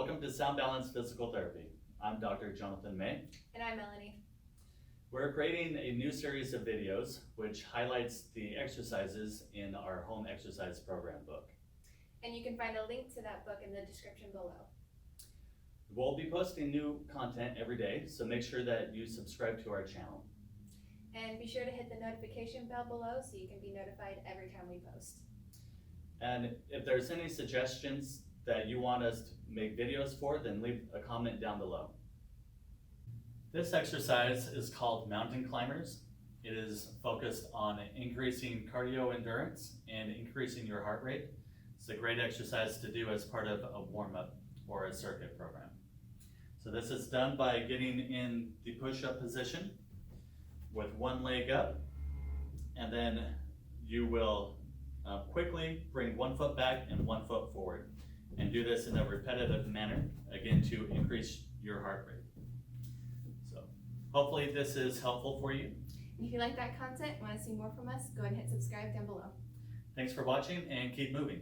Welcome to Sound Balance Physical Therapy. I'm Dr. Jonathon May. And I'm Melanie. We're creating a new series of videos which highlights the exercises in our home exercise program book. And you can find a link to that book in the description below. We'll be posting new content every day, so make sure that you subscribe to our channel. And be sure to hit the notification bell below so you can be notified every time we post. And if there's any suggestions that you want us to make videos for, then leave a comment down below. This exercise is called mountain climbers. It is focused on increasing cardio endurance and increasing your heart rate. It's a great exercise to do as part of a warm-up or a circuit program. So this is done by getting in the push-up position with one leg up, and then you will quickly bring 1 foot back and 1 foot forward, and do this in a repetitive manner, again, to increase your heart rate. So hopefully this is helpful for you. And if you like that content and want to see more from us, go ahead and hit subscribe down below. Thanks for watching and keep moving.